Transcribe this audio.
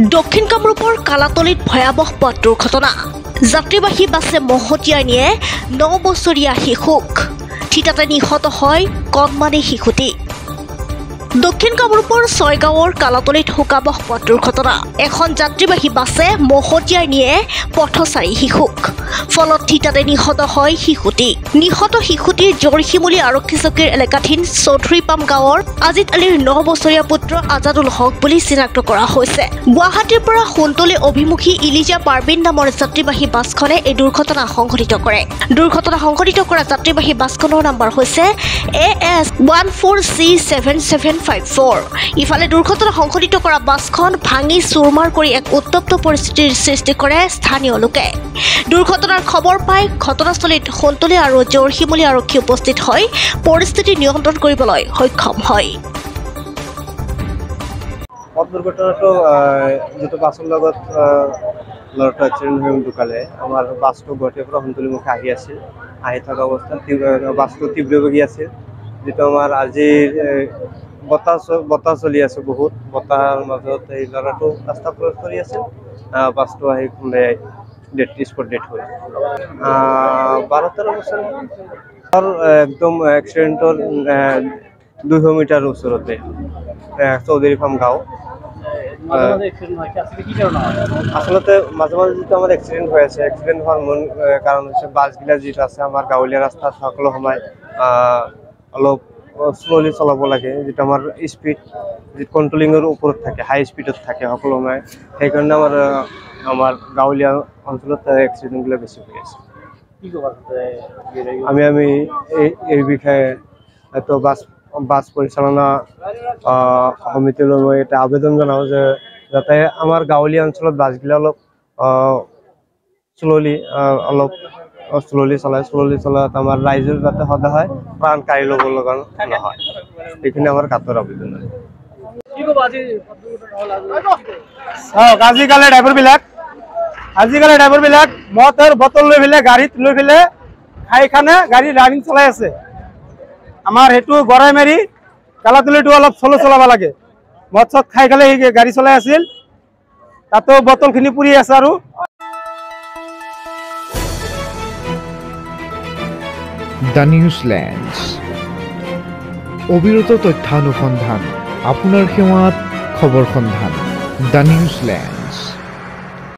দক্ষিণ কামৰূপৰ কালাতলিত ভয়াৱহ পথ দুৰ্ঘটনা যাত্ৰীবাহী বাছে মহতিয়াই নিয়ে 9 বছৰীয়া শিশুক থিতাতে নিহত হয় কণমানি শিশুটি দক্ষিণ কামৰূপৰ ছয়গাঁৱৰ কালাতলিত শোকাবহ পথ দুৰ্ঘটনা এখন যাত্ৰীবাহী বাছে মহতিয়াই নিয়ে পথচাৰী শিশুক ফলত থিতাতে নিহত হয় শিশুটি নিহত শিশুটিৰ জৰশিমুলী আৰক্ষী চকীৰ এলেকাধীন চৌধুৰীপাম গাঁৱৰ আজিত আলীৰ 9 বছৰীয়া পুত্ৰ আজাদুল হক বুলি চিনাক্ত কৰা হৈছে গুৱাহাটীৰ পৰা সোণতলী অভিমুখী ইলিজা পাৰবিন নামৰ যাত্ৰীবাহী বাছখনে এই দুৰ্ঘটনা সংঘটিত কৰে দুৰ্ঘটনা সংঘটিত কৰা যাত্ৰীবাহী বাছখনৰ নম্বৰ হৈছে AS14C7754 ইফালে দুৰ্ঘটনা সংঘটিত কৰা বাছখন ভাঙি চুৰমাৰ কৰি এক উত্তপ্ত পৰিস্থিতিৰ সৃষ্টি কৰে স্থানীয় লোকে দুৰ্ঘটনাৰ খবৰ পাই ঘটনাস্থলীত সোণতলী আৰু জৰশিমুলী আৰক্ষী উপস্থিত হৈ পৰিস্থিতি নিয়ন্ত্ৰণ কৰিবলৈ সক্ষম হয় পথ দুৰ্ঘটনাটো যেটো বাছৰ লগত লৰটা এক্সিডেণ্ট হৈ ঢুকালে আমাৰ বাছটো গুৱাহাটীৰ পৰা সোণতলীমুখী আহি আছিল আহি থকা অৱস্থাত বাছটো তীব্ৰবেগী আছিল যেটো আমাৰ আজিৰ বতাহ চলি আছে বহুত বতাহৰ মাজত এই লৰাটো ৰাস্তা ক্ৰছ কৰি আছিল বাছটো আহি খুন্দাই স্পট ডেথ হ'ল 12-13 বছৰ একদম এক্সিডেণ্টৰ 200 মিটাৰ ওচৰতে চৌধুৰীপাম গাঁও আসলতে মাঝে মাঝে যেটা আমাৰ এক্সিডেন্ট হৈ আছে এক্সিডেন্ট হোৱাৰ মূল কাৰণ হৈছে বাছগিলা যেটা আছে আমাৰ গাঁৱলীয়া ৰাস্তাত সকলো সময় অলপ স্লোলি চলাব লাগে যেটা আমাৰ স্পীড যে কন্ট্ৰোলিংৰ ওপৰত থাকে হাই স্পীডত থাকে সকলো সময় সেইকাৰণে আমাৰ গাঁৱলীয়া অঞ্চলত এক্সিডেন্টগুলো বেছি হৈ আছে আমি এই বিষয়ে তো বাছ পৰিচালনা সমিতিলৈ মই এটা আবেদন জনাও যে যাতে আমাৰ গাঁৱলীয়া অঞ্চলত বাছগিলা অলপ স্লোলি চলাত আমাৰ ৰাইজৰ যাতে সদায় প্ৰাণ কাঢ়ি ল'ব লগা নহয় এইখিনি আমাৰ কাটৰ আবেদন আজিকালি ড্ৰাইভাৰবিলাক মদৰ বটল লৈ পেলাই গাড়ীত লৈ পেলাই খাই খানে গাড়ী ৰানিং চলাই আছে আমাৰ হেতু গৰাই মাৰি কালাতলিটো অলপ চলাব লাগে মদ চদ খাই খালে গাড়ী চলাই আছিল তাতো বটলখিনি পুৰি আছে আৰু দ্য নিউজলেণ্ডছ অবিৰত তথ্যানুসন্ধান আপোনাৰ সেৱাত খবৰ সন্ধান দ্য নিউজলেণ্ড